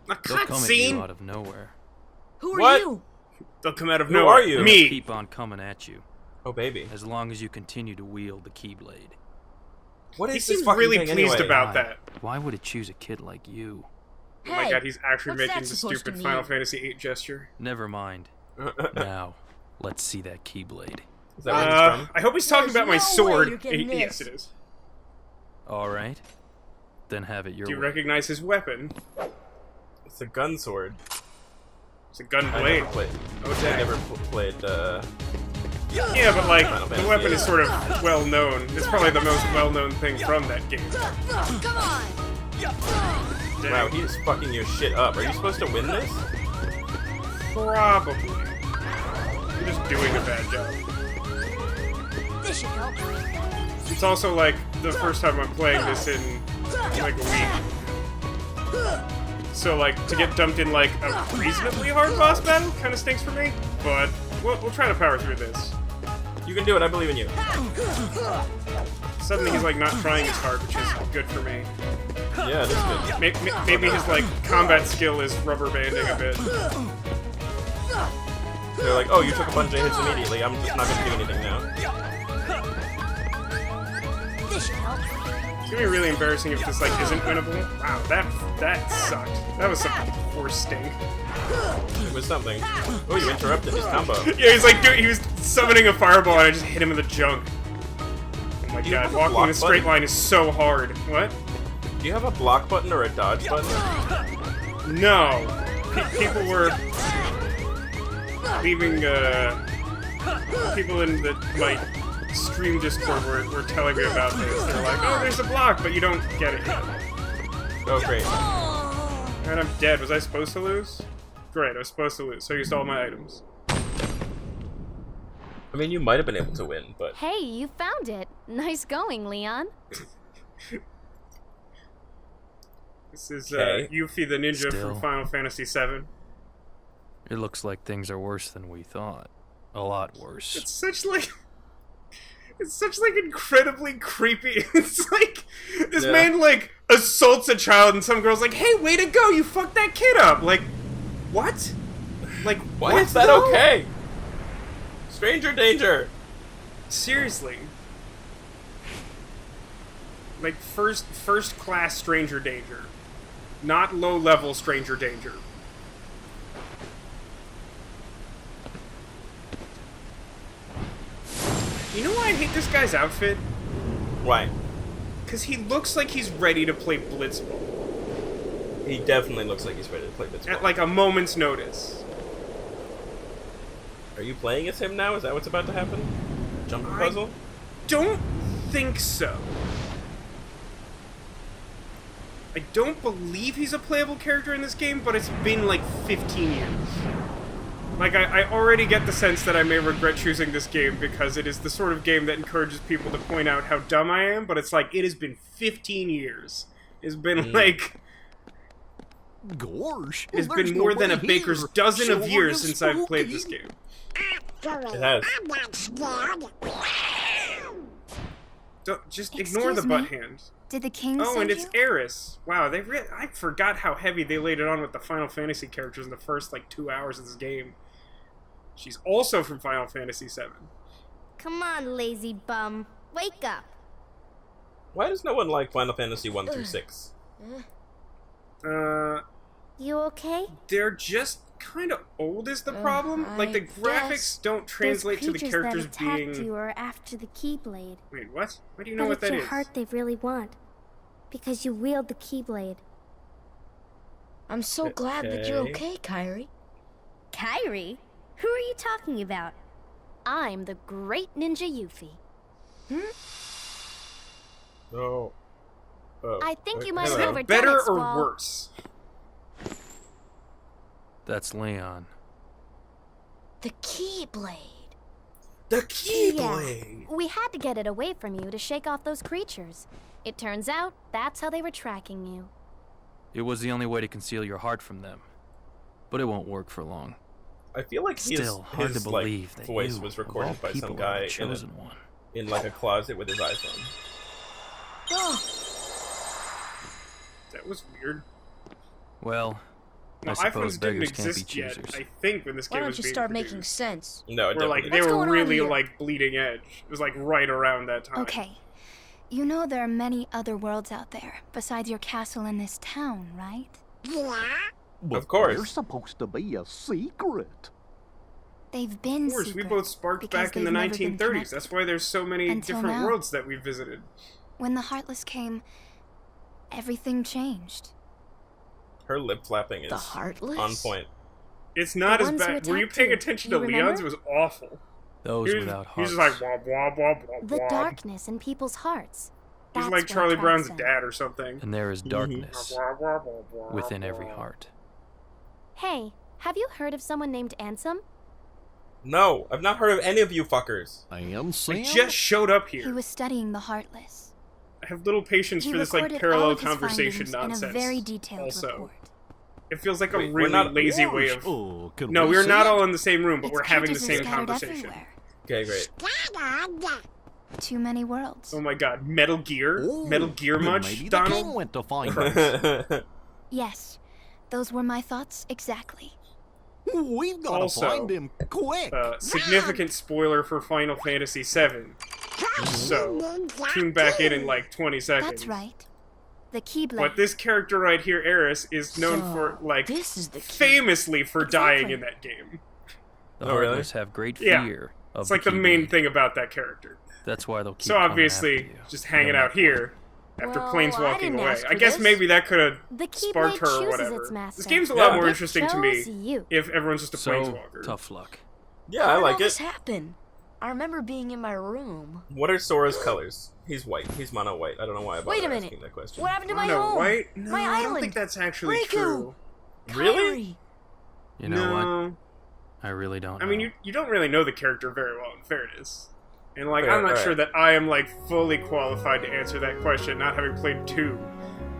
A They'll come at you cutscene? out of nowhere. Who are What? you? They'll come out of Who nowhere. are you? They'll Me. keep on coming at you, Oh, baby. as long as you continue to wield the Keyblade. What He is this seems fucking really thing pleased anyway? about Why? that. Why would it choose a kid like you? Oh my Hey, god, he's actually what's making that the supposed stupid to Final mean? Fantasy VIII gesture. Never mind. Now, let's see that Keyblade. Is that where he's from? I hope he's talking There's about my no way sword. you're getting Yes, this. it is. Alright. Then have it your Do you way. recognize his weapon? It's a gun sword. It's a gun I blade. never played. Oh, I dang. never played. Yeah, but like, Final the Fantasy weapon VIII. is sort of well known. It's probably the most well known thing from that game. Come on. Dang. Wow, he's fucking your shit up. Are you supposed to win this? Probably. You're just doing a bad job. This should help. It's also like the first time I'm playing this in like a week. So like to get dumped in like a reasonably hard boss battle kind of stinks for me. But we'll try to power through this. You can do it. I believe in you. Suddenly he's like not trying as hard, which is good for me. Yeah, that's good. Maybe his like combat skill is rubber banding a bit. They're like, oh, you took a bunch of hits immediately. I'm just not gonna do anything now. This should help. It's gonna be really embarrassing if this like isn't winnable. Wow, that sucked. That was some poor stink. It was something. Oh, you interrupted his combo. Yeah, he's like he was summoning a fireball and I just hit him in the junk. Oh my Do you have god, a walking block in a straight button? line is so hard. What? Do you have a block button or a dodge button? No. People were leaving people in my stream Discord were telling me about this. They're like, oh, there's a block, but you don't get it yet. Oh, great. And I'm dead. Was I supposed to lose? Great, I was supposed to lose, so I used all my items. I mean, you might have been able to win, but Hey, you found it. Nice going, Leon. This is Okay. Yuffie the ninja Still. from Final Fantasy VII. It looks like things are worse than we thought. A lot worse. It's such like incredibly creepy. It's like this Yeah. man like assaults a child and some girl's like, "Hey, way to go! You fucked that kid up!" Like, what? Like, why what is that though? okay? Stranger danger. Seriously. Like first class stranger danger, not low level stranger danger. You know why I hate this guy's outfit? Why? Because he looks like he's ready to play Blitzball He definitely looks like he's ready to play Blitzball. at like a moment's notice. Are you playing as him now? Is that what's about to happen? Jumping I- puzzle? Don't think so. I don't believe he's a playable character in this game, but it's been like 15 years. Like, I already get the sense that I may regret choosing this game because it is the sort of game that encourages people to point out how dumb I am, but it's like, it has been 15 years. It's been like... Gosh, It's been more than a baker's dozen of years since I've played this game. It has. Just ignore the Excuse butt me? hand. Did the king Oh, send and it's you? Eris. Wow, I forgot how heavy they laid it on with the Final Fantasy characters in the first, like, 2 hours of this game. She's also from Final Fantasy VII. Come on, lazy bum. Wake up. Why does no one like Final Fantasy 1 through 6? You okay? They're just kind of old is the problem. Like, the graphics guess don't translate to the Those characters creatures that attacked being... you are after the Keyblade. Wait, what? Why do you know But what it's that your is? heart they really want. Because you wield the Keyblade. I'm so glad that you're Okay. okay, Kyrie. Kyrie? Who are you talking about? I'm the great ninja Yuffie. Oh. Oh. I think you might Is have Hello. that overdone better it, or Squall. worse? That's Leon. The Keyblade. The Yeah, we had to get it away from you to shake off those creatures. It turns out that's how they were tracking you. It was the only way to conceal your heart from them. But it won't work for long. I feel like Still, hard his to believe like, that voice you, was of all recorded by people, some are guy the in, chosen one. in like a closet with his iPhone. Oh, That was weird. Well, Well, suppose iPhones didn't beggars can't be exist yet, choosers. I think, when this Why game don't was you being start making produced. sense? No, it Where, like, definitely they What's were going on really, here? like, bleeding edge. It was, like, right around that time. Okay. You know there are many other worlds out there besides your castle in this town, right? But Of course. They're supposed to be a secret. They've been Of course, we secret both sparked because back in the they've never been 1930s. connected. That's why there's so many Until different now. worlds that we visited. When the Heartless came, everything changed. Her lip flapping is The Heartless? on point. It's not The as ones who bad. Were you attacked paying you, attention you to Leon's? remember? It was awful. Those without He's hearts. just like, wah, wah, wah, wah, The wah. darkness in people's hearts. He's That's like what Charlie attracts Brown's them. dad or something. And there is darkness Wah, wah, wah, wah, within wah. every heart. Hey, have you heard of someone named Ansem? No, I've not heard of any of you fuckers. And I Sam? just showed up He here. was studying the Heartless. I have little patience He for this, like, recorded all parallel of his conversation findings nonsense. in a very detailed also. report. It feels like a Wait, we're really not- lazy way of... Oh, can No, we we're see not it? all in the same room, but Its we're having the pages are same scattered conversation. everywhere. Okay, great. Too many worlds. Oh my god, Metal Gear? Oh, Metal Gear then much, maybe the king Donald? went to find us. Yes, those were my thoughts exactly. We've got to Also, find him quick. Significant spoiler for Final Fantasy VII. So, tune back in like 20 seconds. That's right. The Keyblade. But this character right here, Eris, is known So, for, like, this is the key. famously for dying Exactly. in that game. The Oh, really? Heartless have great Yeah. fear of It's like the main Keyblade. thing about that character. That's why they'll keep So coming obviously, after you, just no hanging matter out here after Well, I planeswalking didn't away. ask I for guess this. maybe that could have The sparked Keyblade her or chooses whatever. its master. This game's a lot Yeah. more It interesting to me chose you. if everyone's just a So, planeswalker. tough luck. Yeah, How I did like all this it. happen? I remember being in my room. What are Sora's colors? He's white. He's mono white. I don't know why I Wait a bothered minute. asking that question. What happened to my No, home? white? No, My I don't island. think that's actually Riku. true. Really? You know what? No. I really don't I know. mean, you don't really know the character very well, in fairness. And, like, Fair, I'm not alright. sure that I am, like, fully qualified to answer that question, not having played 2.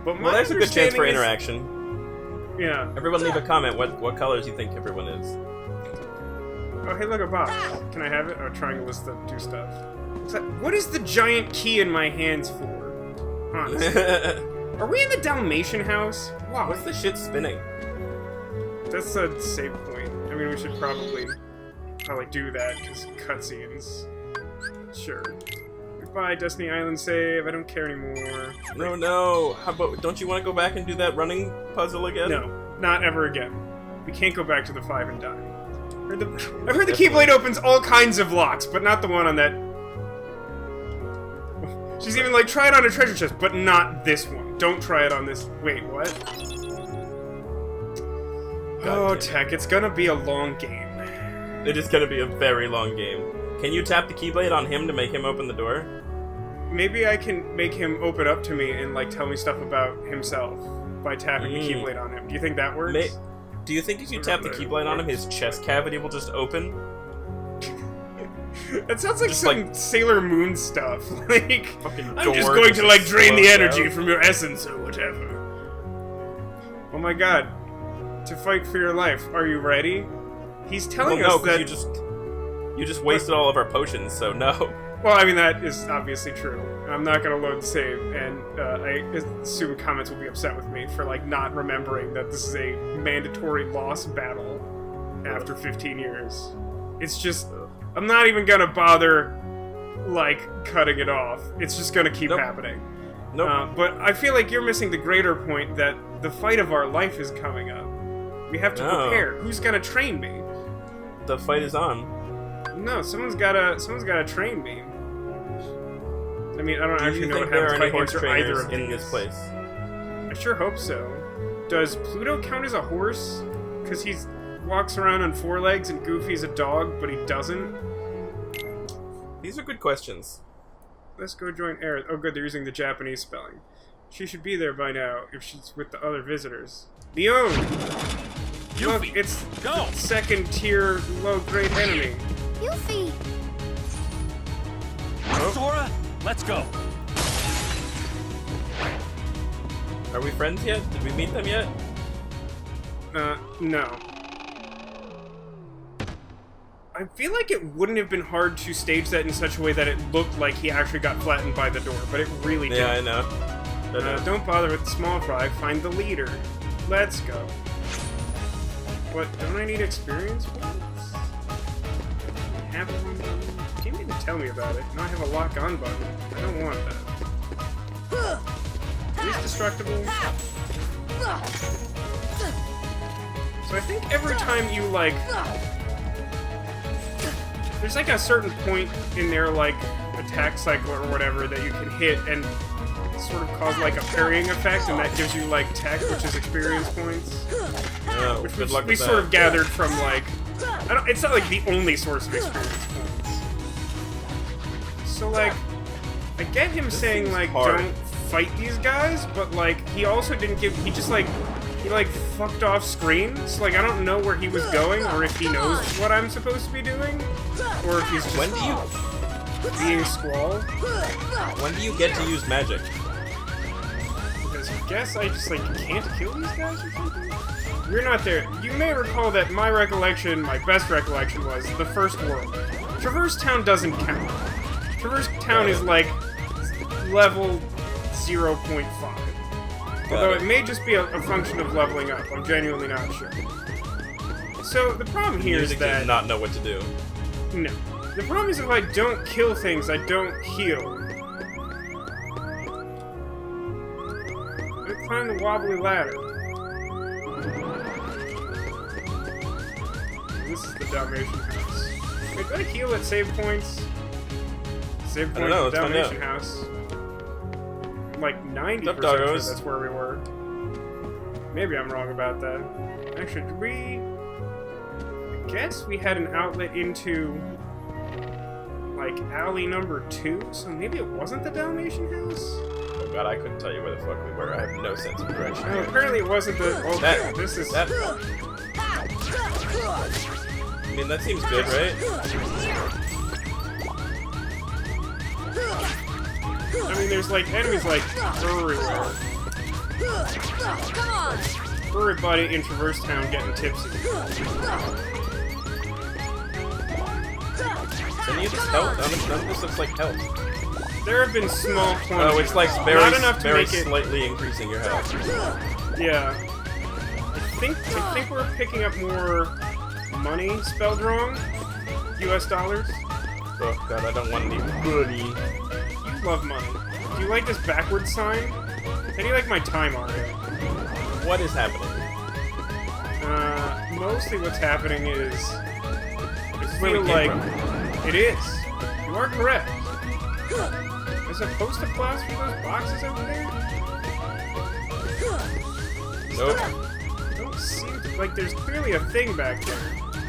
But my Well, there's a good chance for understanding is- interaction. Yeah. Everyone leave a comment what colors you think everyone is. Oh, hey, look, a box. Can I have it? Oh, triangle is to do stuff. What is the giant key in my hands for? Honestly. Are we in the Dalmatian house? Wow, What's the shit spinning? that's a save point. I mean, we should probably do that, because cutscenes. Sure. Goodbye, Destiny Island save. I don't care anymore. No. How about, don't you want to go back and do that running puzzle again? No, not ever again. We can't go back to the 5 and die. I've heard the Keyblade opens all kinds of locks, but not the one on that. She's even like, try it on a treasure chest, but not this one. Don't try it on this. Wait, what? Oh, damn it. Tech, it's gonna be a long game. It is gonna be a very long game. Can you tap the Keyblade on him to make him open the door? Maybe I can make him open up to me and like tell me stuff about himself by tapping the Keyblade on him. Do you think that works? Do you think if you tap the Keyblade on him, his chest cavity will just open? That sounds like Just, some Sailor Moon stuff. Like, Fucking I'm just door going to like drain the explodes energy out. from your essence or whatever. Oh my god. To fight for your life. Are you ready? He's telling Well, no, us that... because you just wasted all of our potions, so no. Well, I mean, that is obviously true. I'm not going to load the save, and I assume comments will be upset with me for, like, not remembering that this is a mandatory loss battle after 15 years. It's just... I'm not even going to bother, like, cutting it off. It's just going to keep Nope. happening. Nope. But I feel like you're missing the greater point that the fight of our life is coming up. We have to No. prepare. Who's going to train me? The fight is on. No, someone's gotta train me. I mean, I don't Do actually you know think how there are to any horse answer either trainers of in these. this place? I sure hope so. Does Pluto count as a horse? Because he walks around on 4 legs and Goofy's a dog, but he doesn't? These are good questions. Let's go join Aerith. Oh good, they're using the Japanese spelling. She should be there by now if she's with the other visitors. Leon! Look, it's the second tier low grade enemy. Yuffie! Sora, let's go. Are we friends yet? Did we meet them yet? No. I feel like it wouldn't have been hard to stage that in such a way that it looked like he actually got flattened by the door, but it really Yeah, I didn't. know. Don't bother with the small fry, find the leader. Let's go. What? Don't I need experience points? Have one? You can't even tell me about it. Now I have a lock on button. I don't want that. Is destructible? So I think every time you, like... There's like a certain point in their, like, attack cycle or whatever that you can hit and sort of cause, like, a parrying effect, and that gives you, like, tech, which is experience points. Oh, Which good luck we with sort that. of gathered from, like... it's not, like, the only source of experience points. So, like, I get him saying, seems like, hard. don't fight these guys, but, like, he also didn't give... He just, like... He, like, fucked off screen, so, like, I don't know where he was going, or if he knows what I'm supposed to be doing, or if he's just When do you being Squall. when do you get to use magic? Because I guess I just, like, can't kill these guys or something? We're not there. You may recall that my recollection, my best recollection, was the first world. Traverse Town doesn't count. Traverse Town is, like, level 0.5. Although it may just be a function of leveling up. I'm genuinely not sure. So, the problem here is Music that... does not know what to do. No. The problem is if I don't kill things, I don't heal. I climb the wobbly ladder. This is the Dalmatian house. Wait, do I heal at save points? Save I don't points know, at the let's find Dalmatian out. house. I'm like 90% What's up, sure doggos? that's where we were. Maybe I'm wrong about that. Actually, did we... I guess we had an outlet into... like, alley number 2, so maybe it wasn't the Dalmatian house? Oh god, I couldn't tell you where the fuck we were. I have no sense of direction. No, apparently it wasn't the... Okay, That- this is... that- I mean, that seems good, right? I mean, there's, like, enemies, like, everywhere. Come on! Everybody in Traverse Town getting tipsy. Any of this health? None of this looks like health. There have been small quantities. Oh, it's like very, Not enough to very make it... slightly increasing your health. Yeah. I think we're picking up more money spelled wrong. US dollars. Oh god, I don't want any money. You love money. Do you like this backward sign? How do you like my time, Aria? What is happening? Mostly what's happening is... I where we feel came like... from. It is. You are correct. There's a post-it blast for those boxes over there? Nope. I don't seem to... Like, there's clearly a thing back there.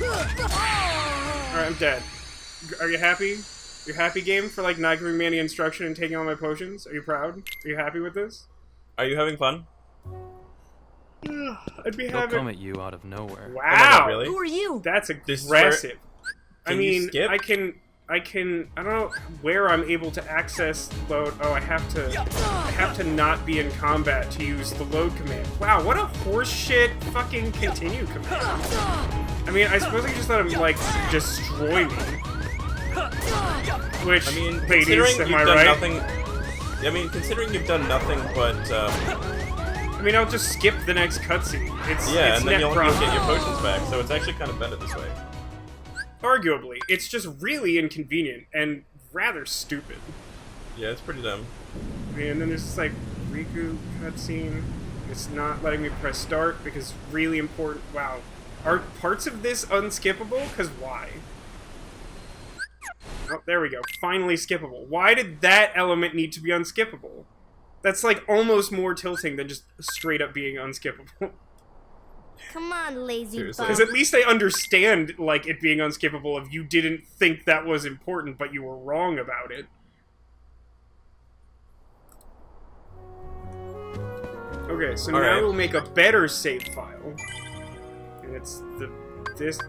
Alright, I'm dead. Are you happy? You happy, game, for, like, not giving me any instruction and taking all my potions? Are you proud? Are you happy with this? Are you having fun? I'd be They'll come having... at you out of nowhere. Wow! Oh my God, really? Who are you? That's This is where- aggressive. I Can you mean, skip? I can, I don't know where I'm able to access load. Oh, I have to not be in combat to use the load command. Wow, what a horseshit fucking continue command. I mean, I suppose I just let him, like, destroy me. Which, I mean, ladies, considering am you've I done right? nothing... I mean, considering you've done nothing but, I mean, I'll just skip the next cutscene. It's yeah, it's and then net you'll profit. get your potions back, so it's actually kind of better this way. Arguably, it's just really inconvenient and rather stupid. Yeah, it's pretty dumb. I mean, and then there's this, like, Riku cutscene. It's not letting me press start because it's really important. Wow. Are parts of this unskippable? Because why? Oh, there we go. Finally skippable. Why did that element need to be unskippable? That's, like, almost more tilting than just straight up being unskippable. Come on, lazy Seriously. bum. Because at least I understand, like, it being unskippable if you didn't think that was important, but you were wrong about it. Okay, so now Alright. we'll make a better save file. And it's this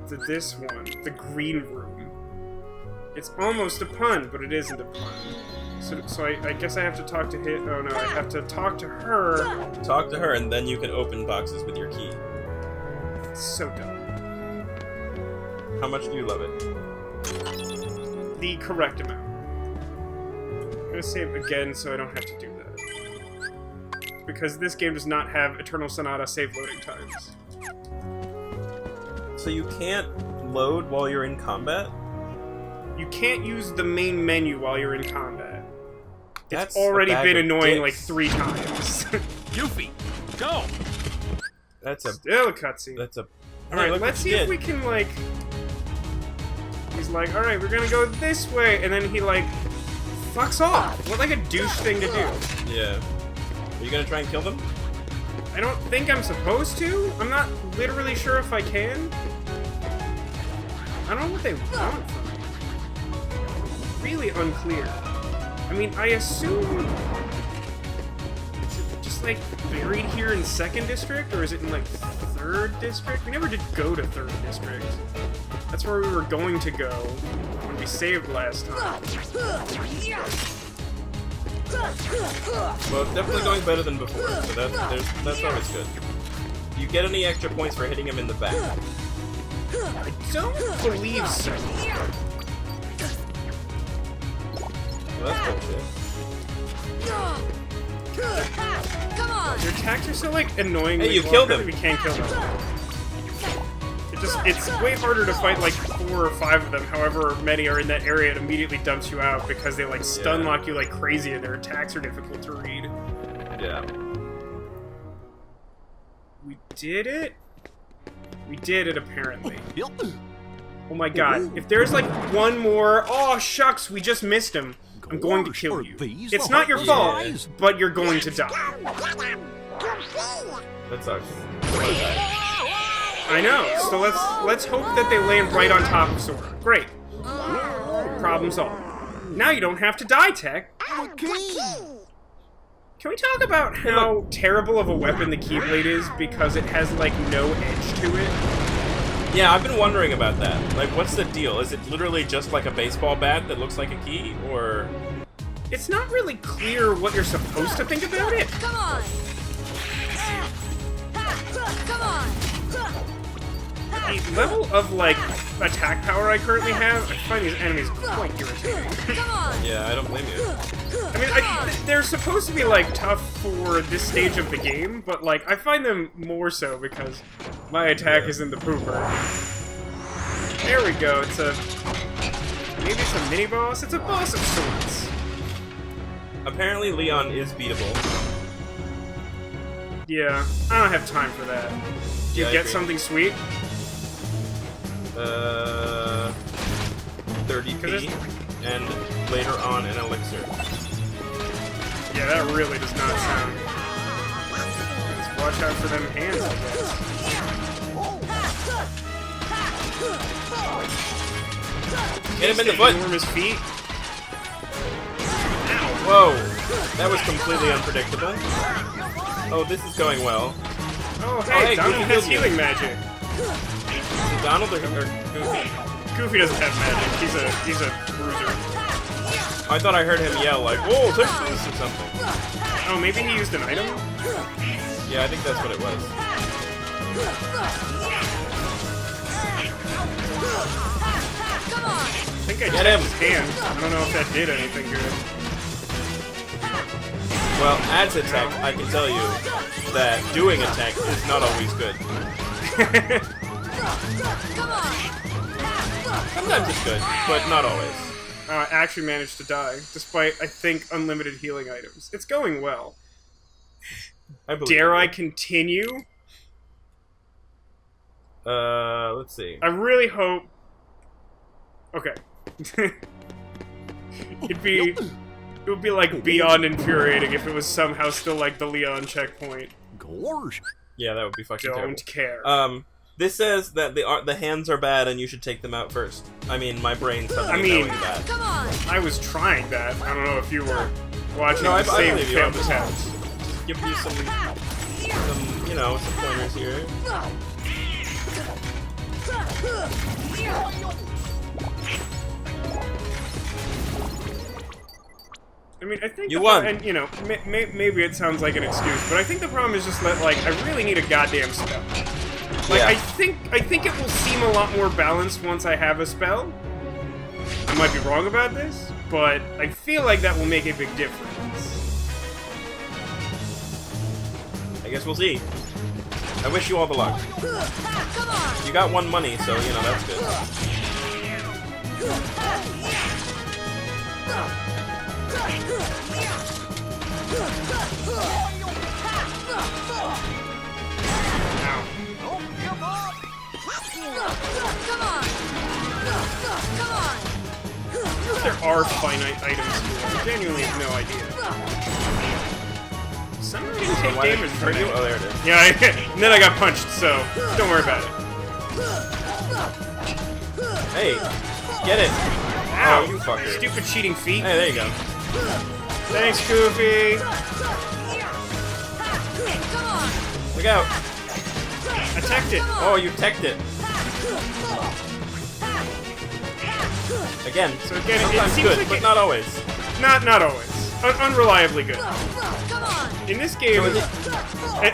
one, the green room. It's almost a pun, but it isn't a pun. So I guess I have to talk to him. Oh no, I have to talk to her. Talk to her, and then you can open boxes with your key. It's so dumb. How much do you love it? The correct amount. I'm gonna save again so I don't have to do that. Because this game does not have Eternal Sonata save loading times. So you can't load while you're in combat? You can't use the main menu while you're in combat. That's It's already a bag been of annoying like dicks. 3 times. Yuffie, go! That's a... Still a cutscene. That's a... Alright, look let's what see you if did. we can, like... He's like, alright, we're gonna go this way, and then he, like, fucks off. What, like, a douche thing to do? Yeah. Are you gonna try and kill them? I don't think I'm supposed to. I'm not literally sure if I can. I don't know what they want from me. Really unclear. I mean, I assume... Is it just, like, buried here in 2nd District, or is it in, like, 3rd District? We never did go to 3rd District. That's where we were going to go when we saved last time. Well, it's definitely going better than before, so that's always good. Do you get any extra points for hitting him in the back? I don't believe so. Well, that's bullshit. Come on! Your attacks are so, like, annoying. Hey, you killed him. We can't kill them. It's way harder to fight, like, 4 or 5 of them, however many are in that area. It immediately dumps you out because they, like, stun lock you like crazy and their attacks are difficult to read. Yeah. We did it? We did it, apparently. Oh my god. If there's, like, one more... Oh, shucks, we just missed him. I'm going to kill you. It's not your fault, but you're going to die. That sucks. I know, so let's hope that they land right on top of Sora. Great. Problem solved. Now you don't have to die, Tech. Can we talk about how terrible of a weapon the Keyblade is because it has, like, no edge to it? Yeah, I've been wondering about that. Like, what's the deal? Is it literally just like a baseball bat that looks like a key, or...? It's not really clear what you're supposed to think about it. Come on! Come on! The level of, like, attack power I currently have, I find these enemies quite irritating. Come on! Yeah, I don't blame you. I mean, they're supposed to be, like, tough for this stage of the game, but, like, I find them more so because my attack is in the pooper. There we go, it's a... Maybe it's a mini-boss? It's a boss of sorts. Apparently Leon is beatable. Yeah, I don't have time for that. Do you Yeah, I get agree. something sweet? 30p, and later on an elixir. Yeah, that really does not sound... Just watch out for them hands, I guess. Get him in the foot! Enormous feet. Whoa! That was completely unpredictable. Oh, this is going well. Oh, hey, hey, Donald Goofy has healed you. healing magic. Is it Donald or Goofy? Goofy doesn't have magic. He's a bruiser. I thought I heard him yell like, "Whoa, take this!" or something. Oh, maybe he used an item? Yeah, I think that's what it was. Come on! I think I Get checked him. his hand. I don't know if that did anything good. Well, as a tech, I can tell you that doing a tech is not always good. Come on! Sometimes it's good, but not always. I actually managed to die, despite, I think, unlimited healing items. It's going well. I believe Dare you. I continue? Let's see. I really hope... Okay. It would be, like, beyond infuriating if it was somehow still, like, the Leon checkpoint. Gorge. Yeah, that would be fucking terrible. Don't care. This says that the hands are bad and you should take them out first. I mean, my brain suddenly I mean- knowing that. Come on! I was trying that. I don't know if you were watching No, I the same believe you. failed I'm just attempt. give you some, you know, some pointers here. I mean, I think You the won. And you know, maybe it sounds like an excuse, but I think the problem is just that, like, I really need a goddamn spell. Like, Yeah. I think it will seem a lot more balanced once I have a spell. I might be wrong about this, but I feel like that will make a big difference. I guess we'll see. I wish you all the luck. Come on. You got 1 money, so, you know, that's good. Come on. Come on. There are finite items here. I genuinely have no idea. Someone didn't take Why did damage it from hurt you? it. Oh, there it is. Yeah, and then I got punched, so don't worry about it. Hey, get it. Ow, Oh, you fucker. Stupid cheating feet. Hey, there you go. Thanks, Goofy. Come on. Look out. Attacked it. Oh, you teched it. Again, So again, it sometimes seems good, like but it- not always. Not always. Unreliably good. Come on. In this game, So is it-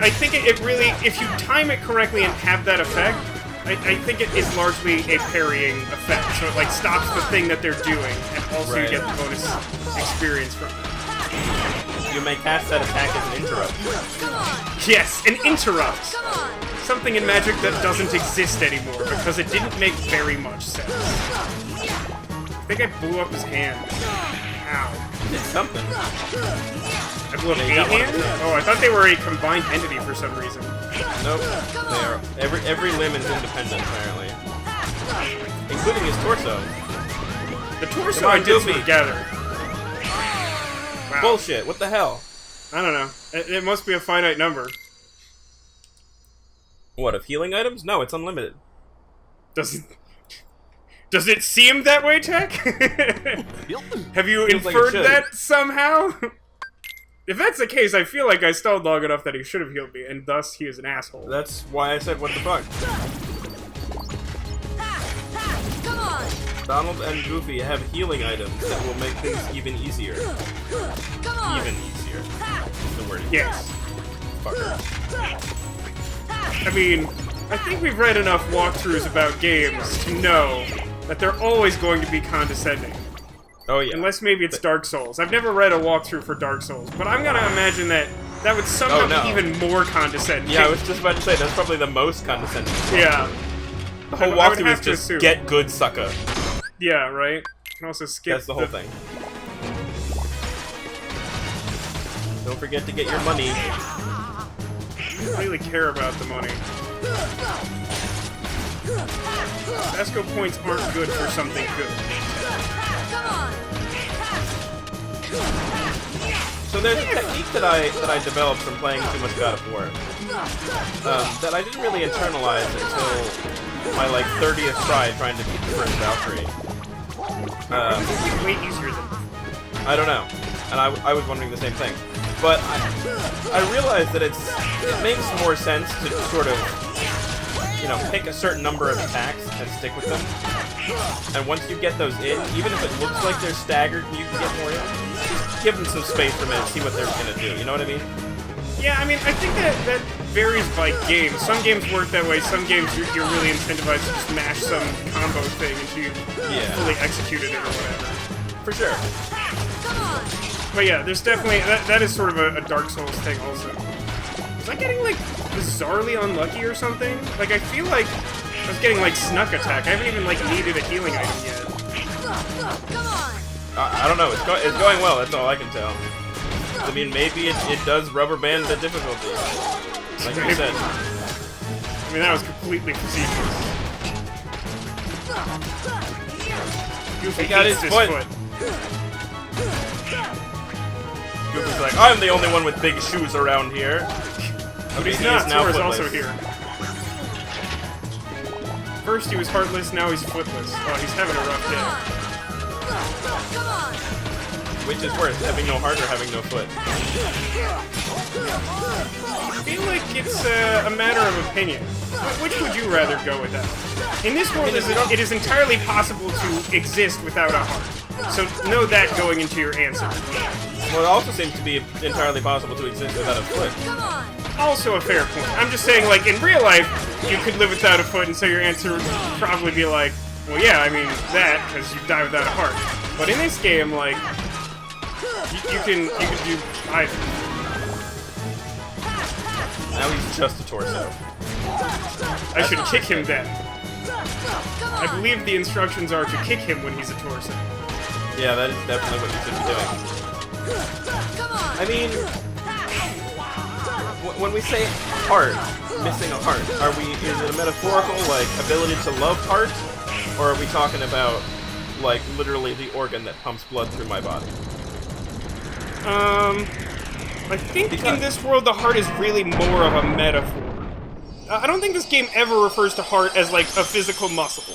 I think it really, if you time it correctly and have that effect, I think it is largely a parrying effect. So it like stops the thing that they're doing, and also you Right. get the bonus experience from it. You may cast that attack as an interrupt. Come on. Yes, an interrupt. Come on. Something in Magic that doesn't exist anymore because it didn't make very much sense. I think I blew up his hand. Ow. It's something. I blew up Yeah, a you got one of hand? them. Oh, I thought they were a combined entity for some reason. Nope. They are. Every limb is independent, apparently. Including his torso. The torso Come on, I did sort Goofy. of gather. Wow. Bullshit, what the hell? I don't know. It must be a finite number. What, of healing items? No, it's unlimited. Does it seem that way, Tech? Have you Feels like it inferred should. that somehow? If that's the case, I feel like I stalled long enough that he should have healed me, and thus he is an asshole. That's why I said what the fuck. Come on. Donald and Goofy have healing items that will make things even easier. Come on. Even easier. That's the word. Yes. Fucker. I mean, I think we've read enough walkthroughs about games to know that they're always going to be condescending. Oh yeah. Unless maybe it's Dark Souls. I've never read a walkthrough for Dark Souls, but I'm gonna imagine that that would somehow Oh, no. be even more condescending. Yeah, I was just about to say, that's probably the most condescending. Yeah. The whole I would walkthrough have is to just, assume. get good, sucker. Yeah, right? You can also skip That's the whole thing. Don't forget to get your money. I don't really care about the money. Vasco points aren't good for something good. Come on. So there's a technique that I developed from playing too much God of War that I didn't really internalize until my like 30th try trying to beat the first Valkyrie. It's way easier than before. I don't know, and I was wondering the same thing, but I realized that it makes more sense to sort of, you know, pick a certain number of attacks and stick with them. And once you get those in, even if it looks like they're staggered and you can get more in, just give them some space for a minute, see what they're gonna do. You know what I mean? Yeah, I mean, I think that varies by game. Some games work that way, some games you're really incentivized to just mash some combo thing until you fully executed it or whatever. For sure. Come on. But yeah, there's definitely, that is sort of a Dark Souls thing also. Was I getting, like, bizarrely unlucky or something? Like, I feel like I was getting, like, snuck attack. I haven't even, like, needed a healing item yet. Come on. I don't know. It's going well. That's all I can tell. I mean, maybe it does rubber band the difficulty, like you said. I mean, that was completely facetious. Goofy He got hates his this foot. Goofy's like, I'm the only one with big shoes around here. But Okay, he's he not, is now Sora's footless. also here. First he was heartless, now he's footless. Oh, he's having a rough day. Come on. Which is worse, having no heart or having no foot? I feel like it's a matter of opinion. Which would you rather go without? In this world, it is entirely possible to exist without a heart. So know that going into your answer. Well, it also seems to be entirely possible to exist without a foot. Come on. Also a fair point. I'm just saying, like, in real life, you could live without a foot, and so your answer would probably be like, well, yeah, I mean, that, because you die without a heart. But in this game, like, you can do either. Now he's just a torso. I should kick him then. Come I on. believe the instructions are to kick him when he's a torso. Yeah, that is definitely what you should be doing. Come on. I mean, when we say heart, missing a heart, is it a metaphorical, like, ability to love heart? Or are we talking about, like, literally the organ that pumps blood through my body? I think in this world the heart is really more of a metaphor. I don't think this game ever refers to heart as, like, a physical muscle.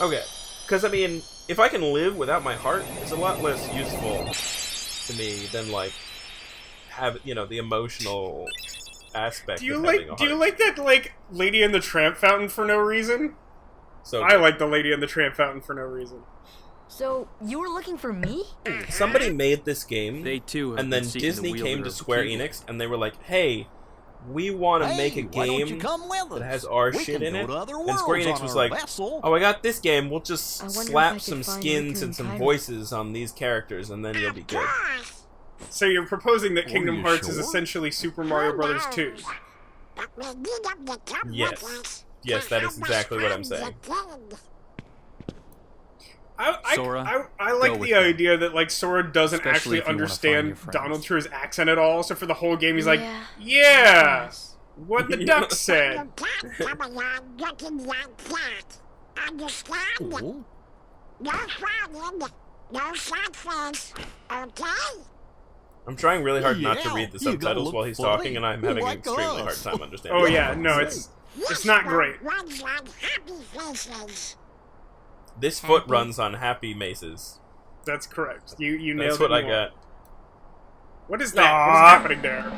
Okay. Because, I mean, if I can live without my heart, it's a lot less useful to me than, like, the emotional aspect Do you of having a heart. like that, like, Lady in the Tramp fountain for no reason? So I like the Lady in the Tramp fountain for no reason. So, you were looking for me? somebody made this game, They too have and been then seeking Disney the wielder came to of the Square keyblade. Enix, and they were like, hey, we want to Hey, make a why don't you game come with that us? has our We shit can in go it. to other And Square worlds Enix on was our like, vessel. oh, I got this game, we'll just I wonder if I slap could some find skins Riku and some and Pyro. voices on these characters, and then you'll be good. So you're proposing that Are Kingdom you Hearts is sure? essentially Super Mario Brothers 2. Yes. Yes, that is exactly what I'm saying. Sora, I like go with the me. idea that, like, Sora doesn't Especially actually if you wanna find your understand friends. Donald True's accent at all, so for the whole game he's like, Yeah. yeah, what the duck said. Oh, I'm trying really hard not to Yeah, read the you gotta subtitles look while he's funny, talking, and I'm having an like extremely hard us. time understanding. Oh yeah, no, it's not great. This foot runs on happy maces. That's correct. You nailed That's it. what I more. got. What is that? What is Ah. happening there?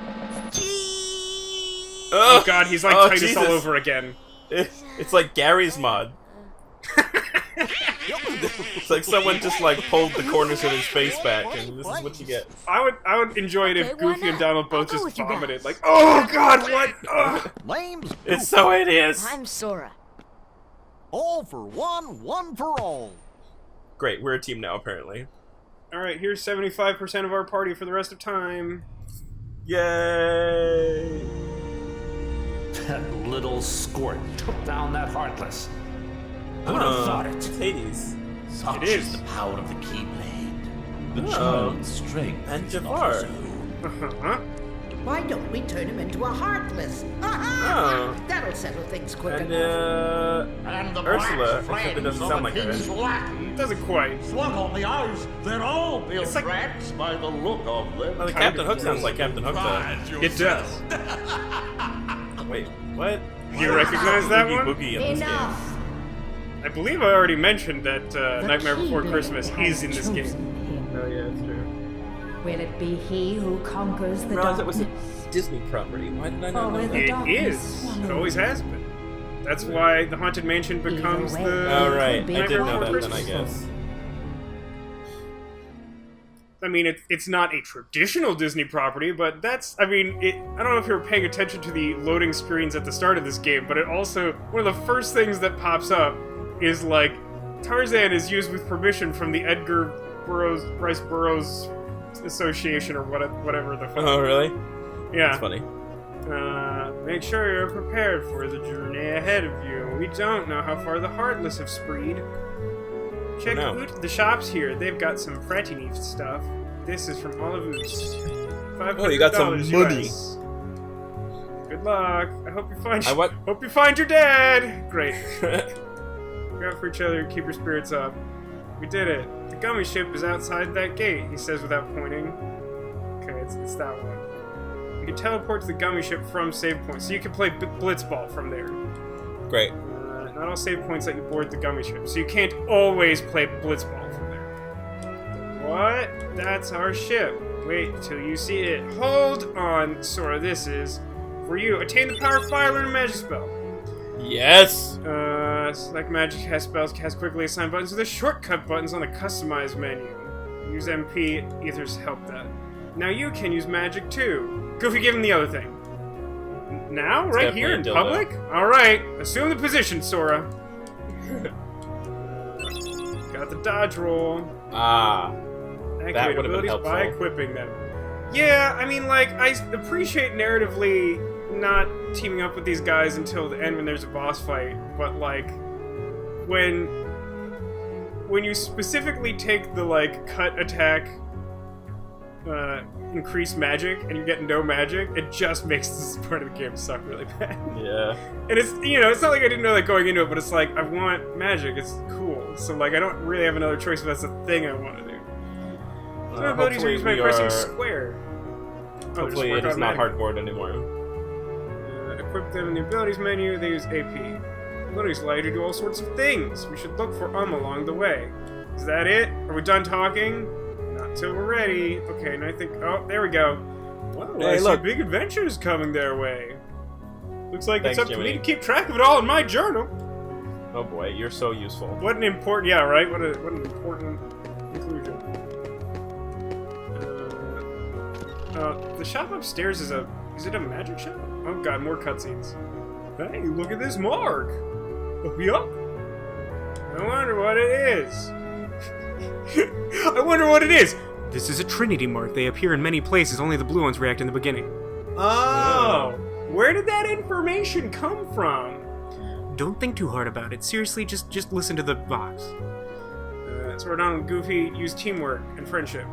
Oh god, he's like Titus Jesus. all over again. It's like Gary's mod. It's like someone just like pulled the corners of his face back, and this is what you get. I would enjoy it if Okay, why Goofy and not? Donald both I'll go just with you vomited. guys. Like, oh god, what? Ugh. name's It's so hideous. I'm Sora. all for one for all. Great, we're a team now, apparently. Alright, here's 75% of our party for the rest of time. Yay! That little squirt took down that Heartless. Who'd have thought It's it? Hades. Such It is. is the power of the Keyblade. The Oh. child's strength And is not Jafar. his own. Uh-huh. Why don't we turn him into a heartless? Aha! Oh. That'll settle things quick And, enough. And the Ursula, black except it doesn't flames sound of like the her. king's lackeys Doesn't quite. swung on the eyes. They're all built It's like- rats by the look of them. Oh, the Captain Hook sounds like Captain Hook, though. It does. Wait, what? You recognize that Boogie one? Boogie in this game. Enough. I believe I already mentioned that Nightmare Before Christmas is in this game. Oh yeah, it's true. Will it be he who conquers the I realized it was a darkness? Disney property. Why did I not Oh, know with that? It darkness is. It swallowed. always has been. That's why the Haunted Mansion becomes way. the... Oh right, I Nightmare did know Before that then, I Christmas. guess. I mean, it's not a traditional Disney property, but that's, I mean, I don't know if you were paying attention to the loading screens at the start of this game, but it also, one of the first things that pops up is, like, Tarzan is used with permission from the Edgar Rice Burroughs Association, or whatever the fuck. Oh really? Yeah. That's funny. Make sure you're prepared for the journey ahead of you. We don't know how far the Heartless have spreed. Check No. out the shops here. They've got some Fratini stuff. This is from Olive Oots. Oh, you got some $500 money. US. Good luck. I hope you find. I what? Hope you find your dad. Great. Look out for each other and keep your spirits up. We did it. The gummy ship is outside that gate. He says without pointing. Okay, it's that one. You can teleport to the gummy ship from save points, so you can play Blitzball from there. Great. Not all save points let you board the gummy ship, so you can't always play Blitzball from there. What? That's our ship. Wait till you see it. Hold on, Sora. This is for you. Attain the power of fire, learn a magic spell. Yes. Select magic cast spells, cast quickly, assign buttons with the shortcut buttons on the customize menu. Use MP, Ethers help that. Now you can use magic too. Goofy, give him the other thing. Now? Right here in definitely a dildo. public? Alright, assume the position, Sora. Got the dodge roll. Ah. Activate would've been abilities by helpful. equipping them. Yeah, I mean, like, I appreciate narratively not teaming up with these guys until the end when there's a boss fight, but like when you specifically take the like cut attack increase magic and you get no magic, it just makes this part of the game suck really bad. Yeah. And it's, you know, it's not like I didn't know that going into it, but it's like I want magic, it's cool. So like I don't really have another choice if that's the thing I want to do. So my abilities are used by pressing square. Hopefully it is not hardboard anymore. Equip them in the abilities menu, they use AP. Abilities allow you to do all sorts of things. We should look for them along the way. Is that it? Are we done talking? Not till we're ready. Okay, and I think... Oh, there we go. Wow, Hey, I see look. big adventures coming their way. Looks like Thanks, it's up to Jimmy. me to keep track of it all in my journal. Oh boy, you're so useful. What an important... Yeah, right? What an important conclusion. The shop upstairs is a... Is it a magic shop? Oh god, more cutscenes. Hey, look at this mark! Look me up! I wonder what it is. I wonder what it is! This is a Trinity mark. They appear in many places, only the blue ones react in the beginning. Oh! Where did that information come from? Don't think too hard about it. Seriously, just listen to the box. So Donald and Goofy use teamwork and friendship.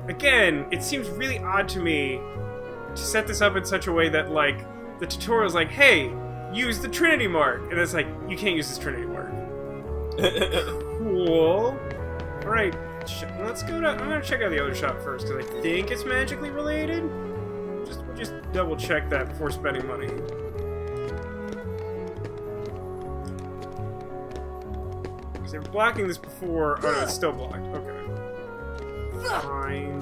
Again, it seems really odd to me to set this up in such a way that, like, the tutorial's like, hey, use the Trinity mark. And it's like, you can't use this Trinity mark. Cool. Alright, let's go to... I'm gonna check out the other shop first, because I think it's magically related. We'll just double check that before spending money. Because they were blocking this before... Oh, no, it's still blocked. Okay. Fine.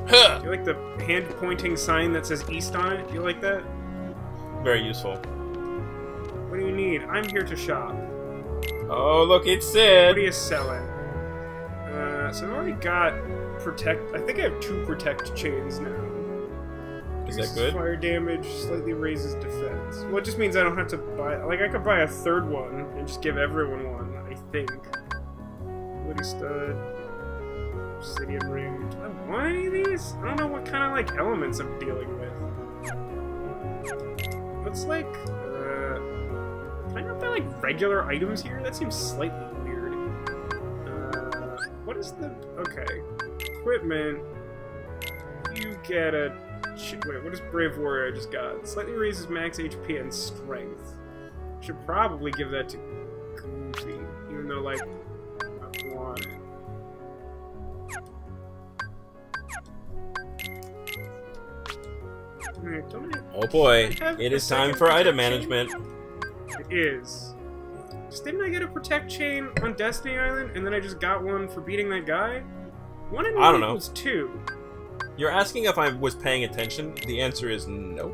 Do you like the hand-pointing sign that says East on it? Do you like that? Very useful. What do you need? I'm here to shop. Oh, look, it's What are Sid! you selling? So I've already got protect... I think I have 2 protect chains now. Is that Increases good? Fire damage, slightly raises defense. Well, it just means I don't have to buy... Like, I could buy a 3rd one and just give everyone one, I think. Woody Stud. Obsidian Ring. Do I want any of these? I don't know what kind of, like, elements I'm dealing with. Looks like... Can I not buy, like, regular items here? That seems slightly weird. What is the... Okay. Equipment. You get a... Wait, what is Brave Warrior I just got? Slightly raises max HP and strength. Should probably give that to Goofy, even though, like, I want it. Alright, Oh boy, have it a is time second for item protection? management. It is. Just didn't I get a protect chain on Destiny Island, and then I just got one for beating that guy? 1 and 1 I don't know. equals 2. You're asking if I was paying attention? The answer is no.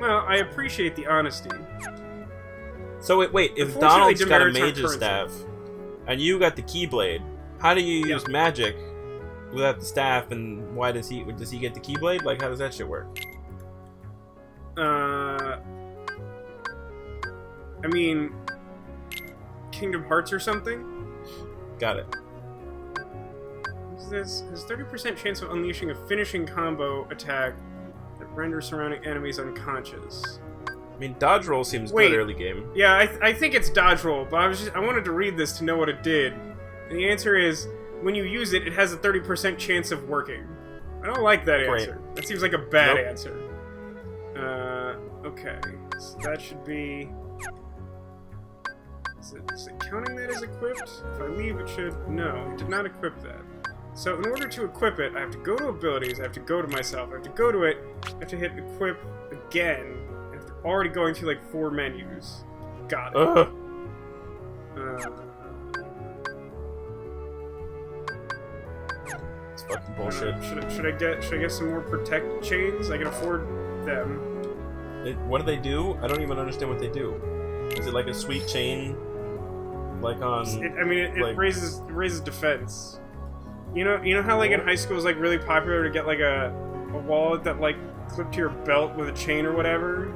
Well, I appreciate the honesty. So wait, if Unfortunately, Donald's got a demerits aren't mage's currency. staff, and you got the Keyblade, how do you use magic without the staff, and why does he get the Keyblade? Like, how does that shit work? I mean, Kingdom Hearts or something? Got it. This has 30% chance of unleashing a finishing combo attack that renders surrounding enemies unconscious. I mean, dodge roll seems Wait. good early game. Yeah, I think it's dodge roll, but I wanted to read this to know what it did. And the answer is, when you use it, it has a 30% chance of working. I don't like that Great. answer. That seems like a bad Nope. answer. Okay. So that should be... Is it counting that as equipped? If I leave, it should... No, it did not equip that. So in order to equip it, I have to go to abilities, I have to go to myself, I have to go to it, I have to hit equip again, and after already going through like 4 menus. Got it. Ugh. It's fucking bullshit. Should I get some more protect chains? I can afford them. What do they do? I don't even understand what they do. Is it like a sweet chain? Like on... It like- raises defense. You know how like in high school it was like really popular to get like a wallet that like clipped to your belt with a chain or whatever?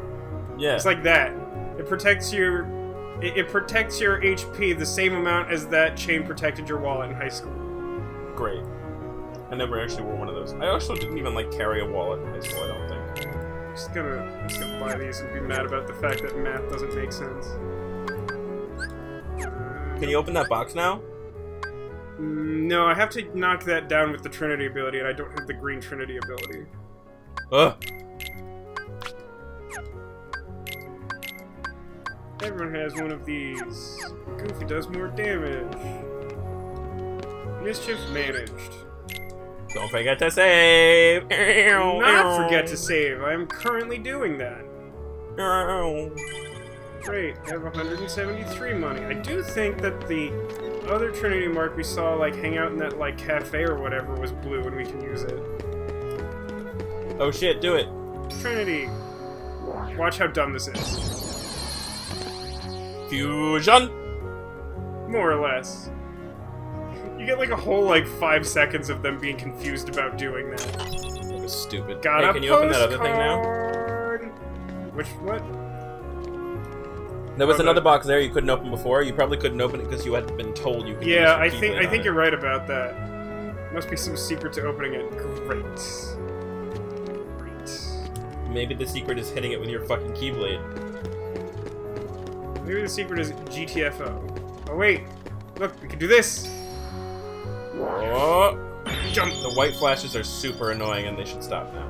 Yeah. It's like that. It protects your HP the same amount as that chain protected your wallet in high school. great. I never actually wore one of those. I also didn't even like carry a wallet in high school, I don't think. I'm just gonna buy these and be mad about the fact that math doesn't make sense. Can you open that box now? No, I have to knock that down with the Trinity ability, and I don't have the green Trinity ability. Ugh. Everyone has one of these. Goofy does more damage. Mischief managed. Don't forget to save! Do not forget to save. I am currently doing that. Great, I have 173 money. I do think that the other Trinity mark we saw, like, hang out in that, like, cafe or whatever was blue and we can use it. Oh shit, do it. Trinity. Watch how dumb this is. Fusion! More or less. You get, like, a whole, like, 5 seconds of them being confused about doing that. That was stupid. Got hey, a can you open that other thing now? Which, what? There was Oh, another box there you couldn't open before. You probably couldn't open it because you had been told you could. Yeah, use your I keyblade think on you're it. right about that. Must be some secret to opening it. Great. Maybe the secret is hitting it with your fucking keyblade. Maybe the secret is GTFO. Oh wait, look, we can do this. Oh. Jump. The white flashes are super annoying and they should stop now.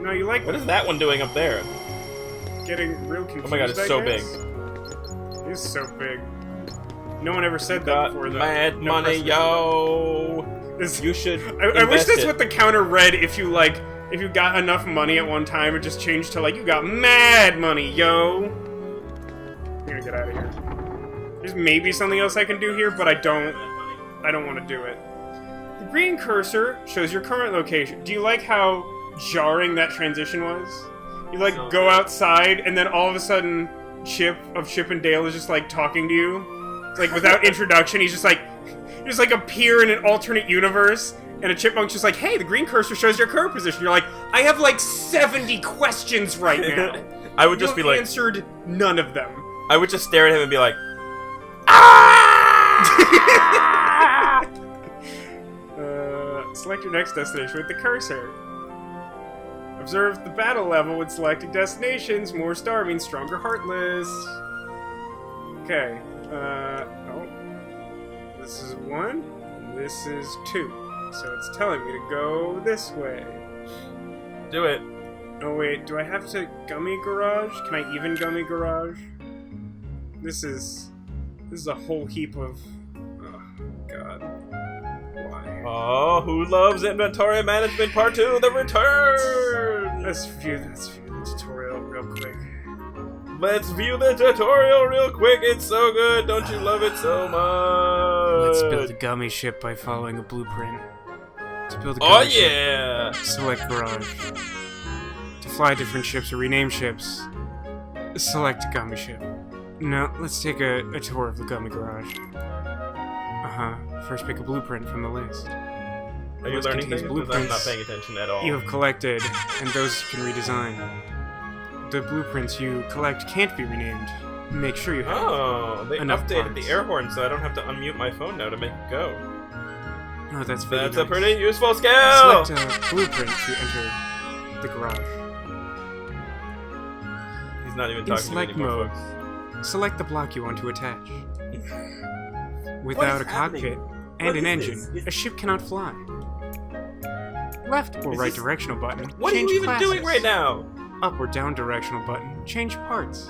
No, you like What is that one doing up there? getting real confused. Oh my god, it's I so guess? big. It is so big. No one ever said that Got before, though. mad No money, precedent. yo. This- You should. I wish invest that's it. what the counter read if you got enough money at one time, it just changed to like, you got mad money, yo. I'm gonna get out of here. There's maybe something else I can do here, but I don't want to do it. The green cursor shows your current location. Do you like how jarring that transition was? You like go outside and then all of a sudden Chip and Dale is just like talking to you. It's like without introduction, he's just like appear in an alternate universe, and a chipmunk's just like, hey, the green cursor shows your current position. You're like, I have like 70 questions right now. I would just be like, answered none of them. I would just stare at him and be like, Select your next destination with the cursor. Observe the battle level when selecting destinations. More star means stronger heartless. Okay. Oh. This is 1. And this is 2. So it's telling me to go this way. do it. Oh wait, do I have to gummy garage? Can I even gummy garage? This is a whole heap of... Oh, God. Why? Oh, who loves inventory management part 2, the return? Let's view the tutorial real quick. Let's view the tutorial real quick. It's so good. Don't you love it so much? Let's build a gummy ship by following a blueprint. To build a Oh gummy ship, yeah. select garage. To fly different ships or rename ships, select a gummy ship. Now, let's take a tour of the gummy garage. First pick a blueprint from the list. Are you List learning contains things? Because I'm not blueprints paying attention at all. you have collected, and those you can redesign. The blueprints you collect can't be renamed. Make sure you have Oh, they enough updated parts. the air horn so I don't have to unmute my phone now to make it go. Oh, that's very That's nice. a pretty useful skill! Select a blueprint to enter the garage. He's not even In talking to me select anymore, mode, folks. select the block you want to attach. What Without is a happening? cockpit What and an is engine, this? a ship cannot fly. Left or Is right this- directional button. What are change you even classes. doing right now? Up or down directional button. Change parts.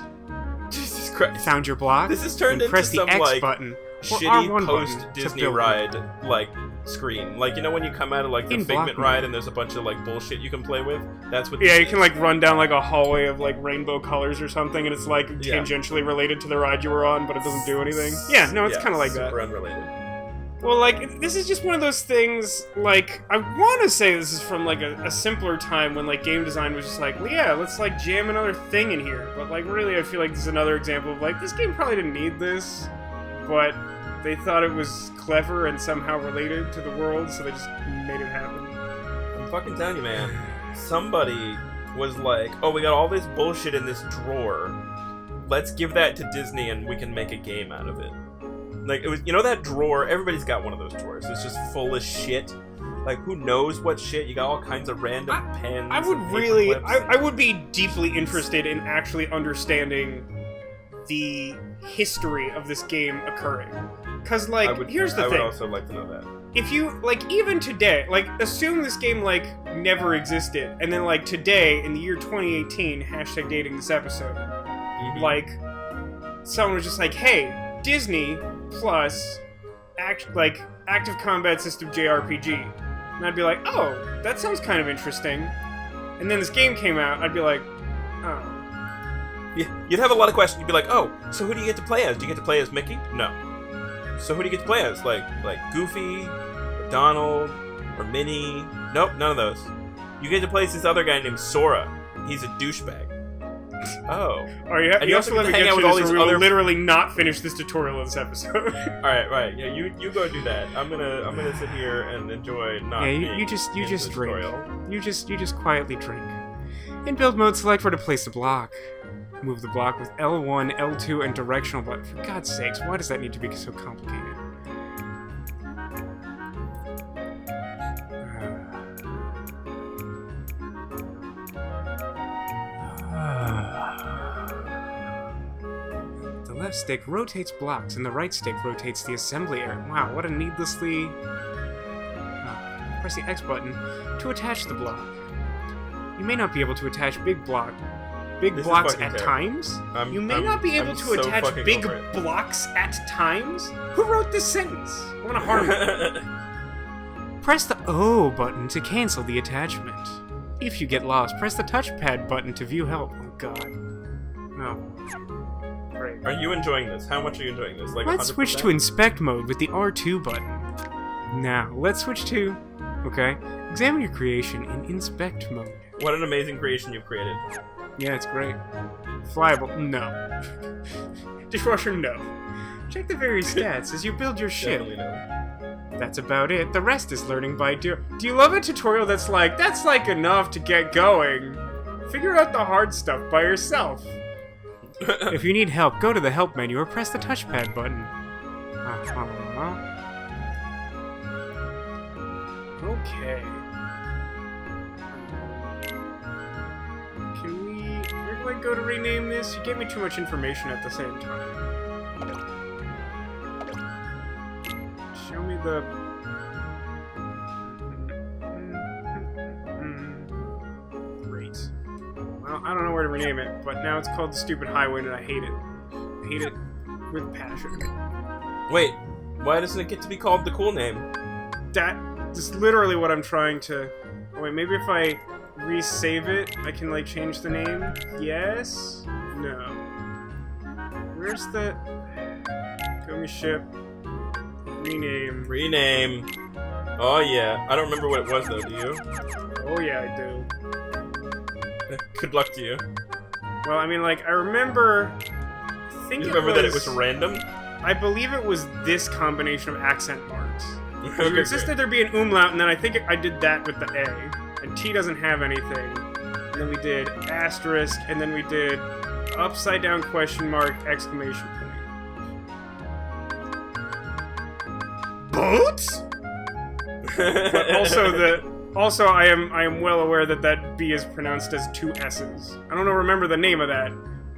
Jesus Christ. Found your block? This has turned then into press the some, X like, button or Shitty R1 button to post-Disney build ride, like, screen. Like, you know when you come out of, like, the In block Figment ride mode. and there's a bunch of, like, bullshit you can play with? That's what Yeah, this you can is. like run down like a hallway of like rainbow colors or something, and it's like Yeah. tangentially related to the ride you were on, but it doesn't do anything. Yeah, no, it's kind of like that. super unrelated. Well, like, this is just one of those things, like, I want to say this is from, like, a simpler time when, like, game design was just like, well, yeah, let's, like, jam another thing in here. But, like, really, I feel like this is another example of, like, this game probably didn't need this, but they thought it was clever and somehow related to the world, so they just made it happen. I'm fucking telling you, man. Somebody was like, oh, we got all this bullshit in this drawer. Let's give that to Disney and we can make a game out of it. Like, it was, you know that drawer? Everybody's got one of those drawers. It's just full of shit. Like, who knows what shit? You got all kinds of random pens. I would and really, paperclips I would be deeply interested in actually understanding the history of this game occurring. Because, like, here's the thing. I would also like to know that. If you, like, even today, like, assume this game, like, never existed, and then, like, today, in the year 2018, hashtag dating this episode, like, someone was just like, hey, Disney plus, active combat system JRPG. And I'd be like, oh, that sounds kind of interesting. And then this game came out, I'd be like, oh. You'd have a lot of questions. You'd be like, oh, so who do you get to play as? Do you get to play as Mickey? No. So who do you get to play as? Like Goofy, or Donald, or Minnie? Nope, none of those. You get to play as this other guy named Sora. He's a douchebag. Oh. And you also let me hang get out to with all this, these or we will other... literally not finish this tutorial of this episode. Alright, yeah, you go do that. I'm gonna sit here and enjoy not being you just in the drink. tutorial. You just quietly drink. In build mode, select where to place the block. Move the block with L1, L2, and directional button. For God's sakes, why does that need to be so complicated? The left stick rotates blocks, and the right stick rotates the assembly area. Wow, what a needlessly... Press the X button to attach the block. You may not be able to attach blocks at times. You may not be able to attach big blocks at times. Who wrote this sentence? I want to harm you. Press the O button to cancel the attachment. If you get lost, press the touchpad button to view help. Oh god. No. Great. Are you enjoying this? How much are you enjoying this? Like, let's 100%? switch to inspect mode with the R2 button. Now, let's switch to... Okay. Examine your creation in inspect mode. What an amazing creation you've created. Yeah, it's great. Flyable, no. Dishwasher, no. Check the various stats as you build your ship. Definitely no. That's about it. The rest is learning by doing. Do you love a tutorial that's like enough to get going? Figure out the hard stuff by yourself. If you need help, go to the help menu or press the touchpad button. Okay. Where do I go to rename this? You gave me too much information at the same time. Show me the... Great. Well, I don't know where to rename it, but now it's called the Stupid Highway, and I hate it. I hate it with passion. Wait, why doesn't it get to be called the cool name? That's literally what I'm trying to... Oh, wait, maybe if I resave it, I can, like, change the name? Yes? No. Where's the... Gummy ship. Rename. Oh, yeah. I don't remember what it was, though, do you? Oh, yeah, I do. Good luck to you. Well, I mean, like, I remember... You remember that it was random? I believe it was this combination of accent marks. Okay, It insisted there be an umlaut, and then I think I did that with the A. And T doesn't have anything. And then we did asterisk, and then we did upside down question mark, exclamation point. Boats? But also I am well aware that B is pronounced as two S's. I don't remember the name of that,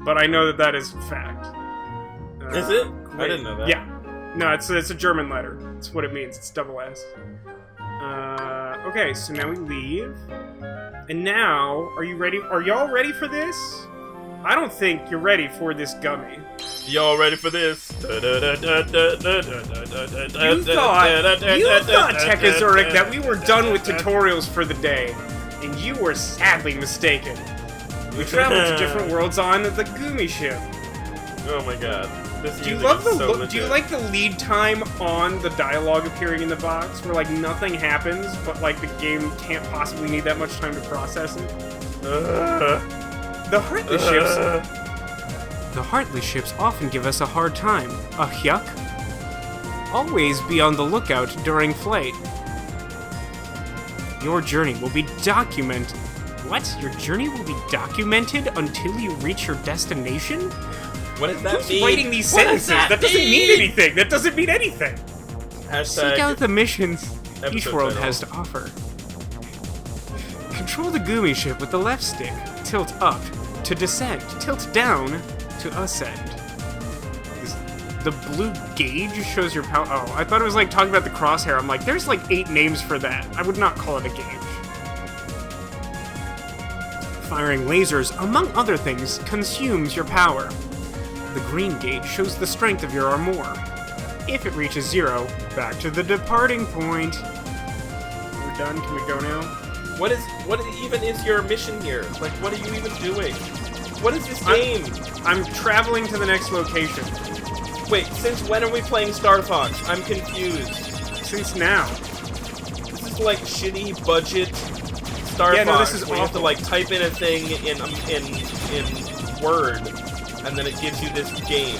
but I know that is fact. Is it? Great. I didn't know that. Yeah. No, it's a German letter. That's what it means. It's double S. Okay, so now we leave. And now, are you ready? Are y'all ready for this? I don't think you're ready for this gummy. Y'all ready for this? You thought, Tekazuric, that we were done with tutorials for the day, and you were sadly mistaken. We traveled to different worlds on the Gumi ship. Oh my god. This Do you music love is the so do you legit. like the lead time on the dialogue appearing in the box, where like nothing happens, but like the game can't possibly need that much time to process it? The Heartless ships often give us a hard time. Yuck. Always be on the lookout during flight. Your journey will be documented. What? Your journey will be documented until you reach your destination? What does that Who's mean? writing these What does sentences? That doesn't mean anything. That doesn't mean anything. Seek out the missions each episode world title. has to offer. Control the Gumi ship with the left stick. Tilt up to descend. Tilt down to ascend. The blue gauge shows your power. Oh, I thought it was like talking about the crosshair. I'm like, there's like 8 names for that. I would not call it a gauge. Firing lasers, among other things, consumes your power. The green gauge shows the strength of your armor. If it reaches 0, back to the departing point. We're done. Can we go now? What even is your mission here? Like, what are you even doing? What is this game? I'm traveling to the next location. Wait, since when are we playing Star Fox? I'm confused. Since now. This is like shitty budget Star Yeah, Fox. no, this is where you have to awful. like type in a thing in Word, and then it gives you this game.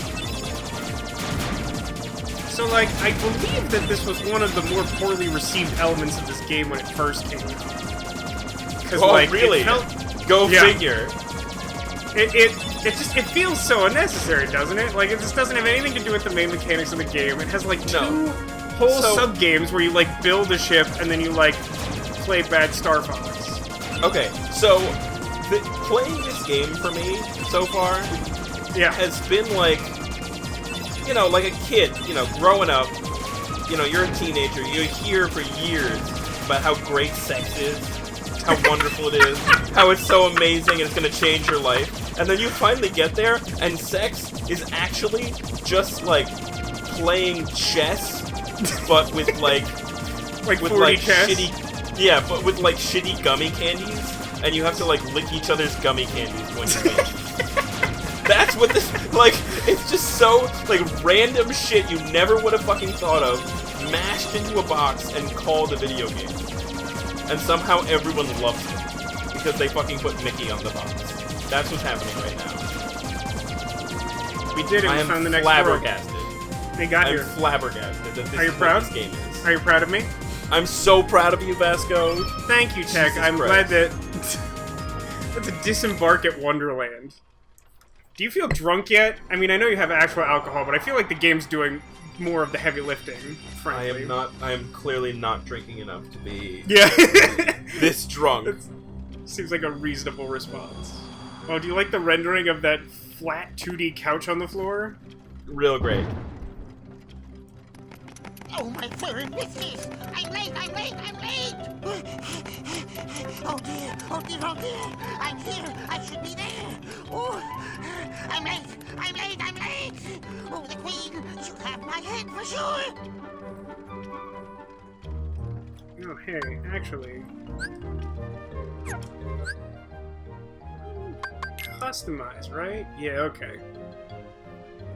So, like, I believe that this was one of the more poorly received elements of this game when it first came out. Because, Oh, like, really? it felt... Go Yeah. figure. It feels so unnecessary, doesn't it? Like, it just doesn't have anything to do with the main mechanics of the game. It has, like, two whole sub-games where you, like, build a ship and then you, like, play bad Star Fox. Okay, so playing this game for me so far has been like, you know, like a kid, you know, growing up, you know, you're a teenager, you hear for years about how great sex is, how wonderful it is, how it's so amazing and it's gonna change your life, and then you finally get there, and sex is actually just like playing chess, but with like, with 40 like chess? shitty, yeah, but with like shitty gummy candies, and you have to like lick each other's gummy candies when you win. That's what this, like, it's just so, like, random shit you never would have fucking thought of, mashed into a box and called a video game. And somehow everyone loves it, because they fucking put Mickey on the box. That's what's happening right now. We did it, I we am found the next world. flabbergasted. They got I'm here. flabbergasted that this Are you is proud? what this game is. Are you proud of me? I'm so proud of you, Vasco. Thank you, Tech. Jesus I'm Christ. glad that... That's a disembark at Wonderland. Do you feel drunk yet? I mean, I know you have actual alcohol, but I feel like the game's doing more of the heavy lifting, frankly. I am clearly not drinking enough to be Yeah. this drunk. That seems like a reasonable response. Oh, do you like the rendering of that flat 2D couch on the floor? Real great. Oh, my furry missus! I'm late, I'm late, I'm late! Oh dear, oh dear, oh dear! I'm here, I should be there! Oh, I'm late, I'm late, I'm late! Oh, the queen, she'll have my head for sure! Oh, hey, actually... Customize, right? Yeah, okay.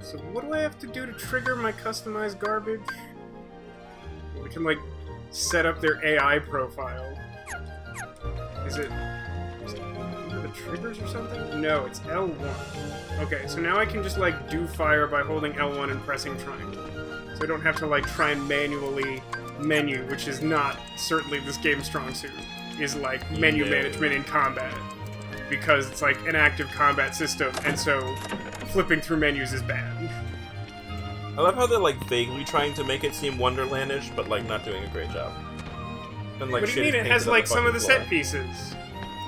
So what do I have to do to trigger my customized garbage? We can, like, set up their AI profile. Is it under the triggers or something? No, it's L1. Okay, so now I can just, like, do fire by holding L1 and pressing triangle. So I don't have to, like, try and manually menu, which is not certainly this game's strong suit, is, like, menu management in combat. Because it's, like, an active combat system, and so flipping through menus is bad. I love how they're like vaguely trying to make it seem Wonderlandish, but like not doing a great job. And like What do shit you mean is it has painted on like the some of the fucking set pieces?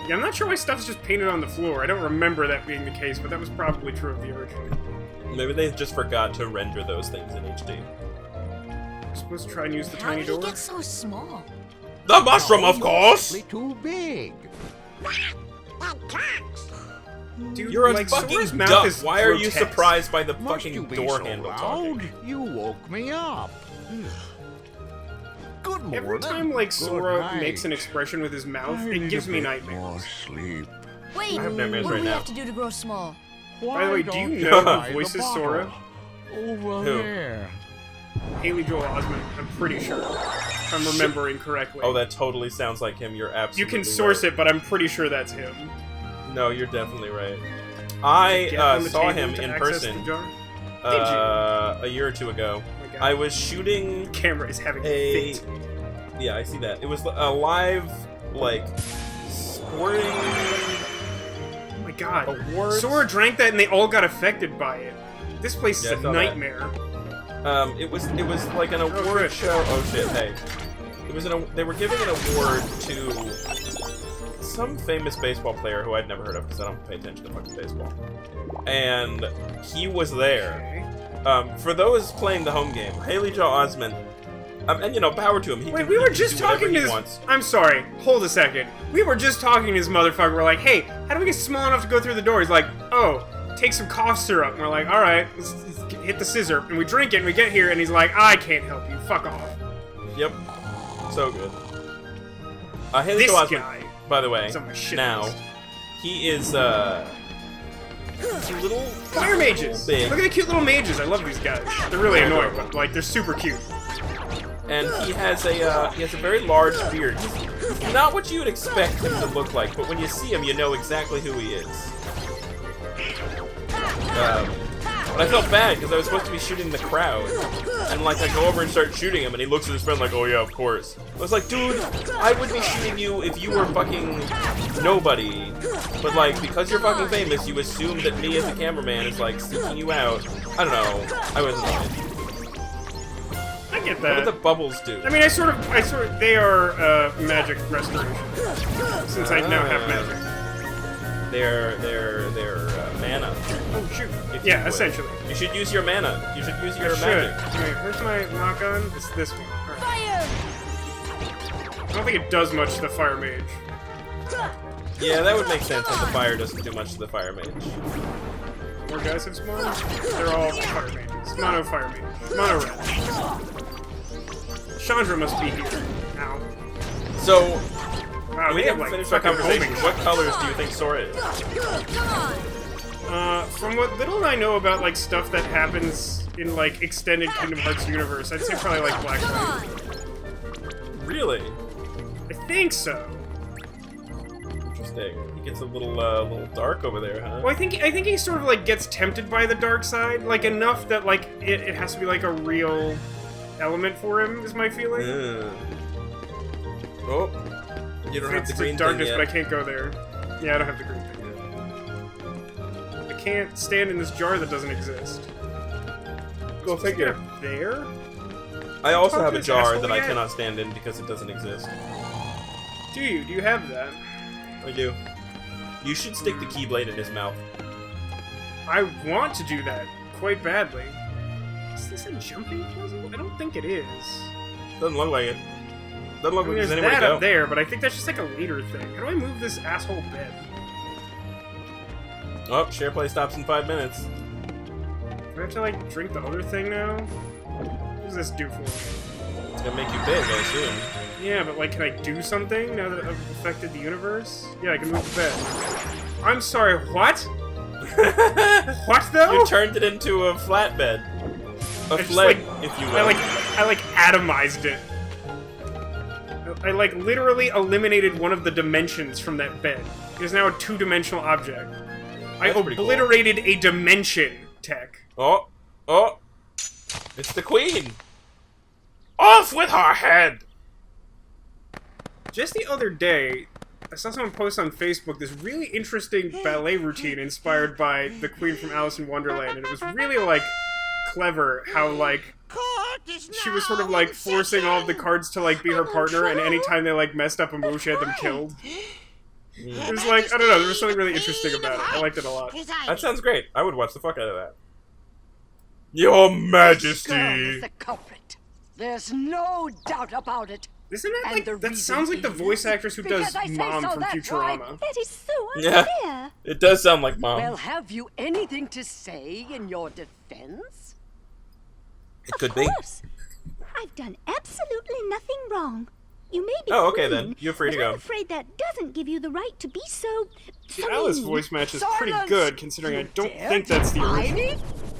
Yeah, I'm not sure why stuff's just painted on the floor. I don't remember that being the case, but that was probably true of the original. floor. Maybe they just forgot to render those things in HD. I'm supposed to try and use the How tiny did he door? get so small? The mushroom, of course! Too big. Dude, You're a like, fucking Sora's mouth duck. is Why are you grotesque. surprised by the Must you fucking be door so handle loud? talking? You woke me up. Good morning. Every time, like, Good Sora night. makes an expression with his mouth, I it need gives a me bit nightmares. more sleep. Wait, I have nightmares what do right we now. have to do to grow small? By the way, do you Why know don't who try the voices bottle? Sora? Over Who? there. Haley Joel Osment, I'm pretty sure. If I'm remembering correctly. Oh, that totally sounds like him. You're You absolutely can source right. it, but I'm pretty sure that's him. No, you're definitely right. I Get on the saw table him to in access person the jar? a year or two ago. Oh my God. I was shooting The camera is having a... a fit. Yeah, I see that. It was a live, like, sporting... Oh my God. Awards? Sora drank that and they all got affected by it. This place Yeah, I is a saw that. nightmare. It was like an award show. Oh shit! Hey, they were giving an award to some famous baseball player who I'd never heard of because I don't pay attention to fucking baseball, and he was there. For those playing the home game, Haley Joel Osment, and you know, power to him. He Wait, can, we he were can just do whatever talking to he this. wants. I'm sorry. Hold a second. We were just talking to this motherfucker. We're like, hey, how do we get small enough to go through the door? He's like, oh, take some cough syrup. And we're like, all right, let's hit the scissor. And we drink it, and we get here, and he's like, I can't help you. Fuck off. Yep. So good. Haley This Joel Osment, guy. by the way, is on my shit now list. he is he's a little Fire mages. big. Look at the cute little mages. I love these guys. They're really annoying, but like they're super cute. And he has a very large beard. He's not what you would expect him to look like, but when you see him, you know exactly who he is. But I felt bad because I was supposed to be shooting the crowd, and like I go over and start shooting him, and he looks at his friend like, "Oh yeah, of course." I was like, "Dude, I would be shooting you if you were fucking nobody, but like because you're fucking famous, you assume that me as a cameraman is like seeking you out." I don't know. I was annoyed. I get What do that. the bubbles do? I mean, I sort of, they are magic restoration. Since I now have magic. They're mana. Oh shoot. if you Yeah, would. essentially. You should use your mana. You should use your I should. magic. Wait, where's my lock on? It's this one. Alright. Fire! I don't think it does much to the fire mage. Yeah, that would make sense if the fire doesn't do much to the fire mage. More guys have spawned? They're all fire mages. Mono fire mage. Mono red. Chandra must be here. Ow. So, Wow, we they have haven't like finished our fucking conversation. homing. What colors do you think Sora is? From what little I know about like stuff that happens in like extended Kingdom Hearts universe, I'd say probably like black and white. Really? I think so. Interesting. He gets a little dark over there, huh? Well, I think he sort of like gets tempted by the dark side, like enough that like it has to be like a real element for him. Is my feeling. Oh, you don't have It's the green darkness, thing but I yet. can't go there. Yeah, I don't have the green thing yet. I can't stand in this jar that doesn't exist. Go figure. There? I also Talk have to a this jar asshole that I yet? cannot stand in because it doesn't exist. Do you? Do you have that? I do. You should stick the Keyblade in his mouth. I want to do that quite badly. Is this a jumping puzzle? I don't think it is. Doesn't look like it. Doesn't look I mean, like there's there's anywhere that to go. up there, but I think that's just like a later thing. How do I move this asshole bed? Oh, share play stops in 5 minutes. Do I have to like drink the other thing now? What does this do for me? It's gonna make you big, I assume. Yeah, but like, can I do something now that I've affected the universe? Yeah, I can move the bed. I'm sorry, what? What though? You turned it into a flatbed. A I just, flag, like, if you will. I like atomized it. I like literally eliminated one of the dimensions from that bed. It is now a two-dimensional object. I That's pretty cool. obliterated a dimension, Tech. Oh! It's the queen! Off with her head! Just the other day, I saw someone post on Facebook this really interesting ballet routine inspired by the Queen from Alice in Wonderland, and it was really, like, clever how, like, she was sort of, like, forcing all of the cards to, like, be her partner, and anytime they, like, messed up a move, she had them killed. It was like, I don't know, there was something really interesting about it. I liked it a lot. That sounds great. I would watch the fuck out of that. Your Girl is Majesty! the culprit. There's no doubt about it. Isn't that, And like, the that reason sounds like the is voice actress who does because I say Mom so, from that's Futurama. right. That is so Yeah. unfair. It does sound like Mom. Well, have you anything to say in your defense? It could Of be. course. I've done absolutely nothing wrong. You may be Oh, okay queen, then. You're free to but go. I'm afraid that doesn't give you the right to be so... The Alice voice match is pretty Silence! good, considering I You don't dare think that's the defy original. me?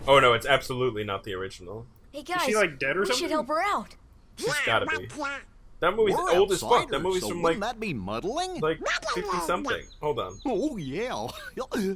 Oh no, it's absolutely not the original. Hey Is guys, she, like, dead or we something? should help her out. She's gotta be. That movie's We're old as fuck. That outsiders, movie's so from wouldn't like that be muddling? 50-something. Hold on. Oh yeah,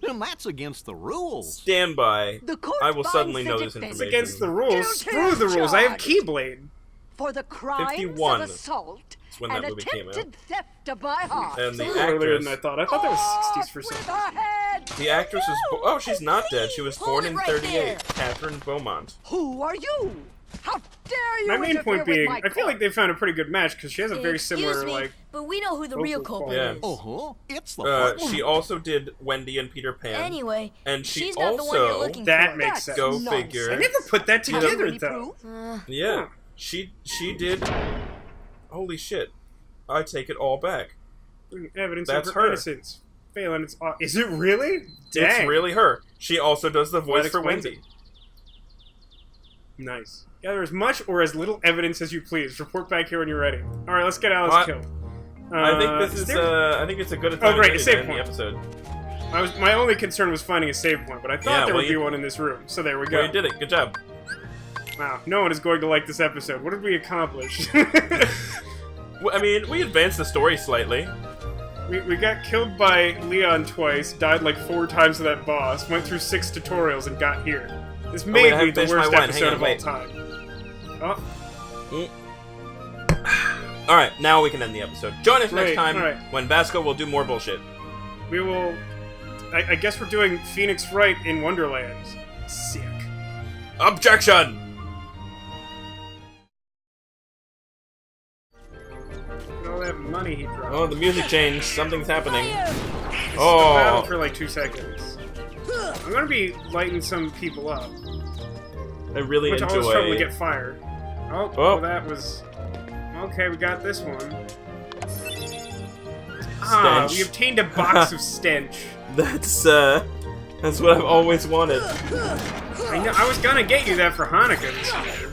and that's against the rules. Stand by. The court I will finds suddenly the know this defendant information. Against the rules. Guilty Screw as the rules. I have charged. Keyblade. For the crimes 51 of assault is when and that movie came out. attempted theft of my heart. And the Earlier actress. than I thought. I thought that was 60s for Off some with her head! The actress was... Oh, she's not dead. She was born in right 38. there. Catherine Beaumont. Who are you? How dare you My main interfere point with being, my I feel like court? they found a pretty good match because she has a very similar, me, like... but we know who the real vocal culprit quality. is. It's the part She also did Wendy and Peter Pan. Anyway, And she she's not the one you're also- looking That for. makes sense. Go Nonsense. figure. I never put that Have you together, any though. proof? Yeah. She did... Holy shit. I take it all back. Evidence That's of her her. innocence. Phelan, is it really? Dang. It's really her. She also does the voice for explains Wendy. Nice. Gather as much or as little evidence as you please. Report back here when you're ready. All right, let's get Alice What? killed. I think this is. I think it's a good time great, to a save end the point. episode. My only concern was finding a save point, but I thought Yeah, there well, would be you- one in this room. So there we go. Well, you did it. Good job. Wow, no one is going to like this episode. What did we accomplish? Well, I mean, we advanced the story slightly. we got killed by Leon twice, died like 4 times to that boss, went through 6 tutorials, and got here. This may wait, I be haven't the finished my worst wine. episode Hang on, of all wait. time. Oh, All right, now we can end the episode. Join us next Right, time all right. when Vasco will do more bullshit. we will... I guess we're doing Phoenix Wright in Wonderland. Sick. Objection! Look at all that money he dropped. Oh, the music changed. Something's happening. Battle Oh, for like 2 seconds. I'm gonna be lighting some people up, I really which always probably enjoy. get fired. Oh, Oh. well, that was... Okay, we got this one. Ah, Stench. we obtained a box of stench. That's what I've always wanted. I know, I was gonna get you that for Hanukkah this year.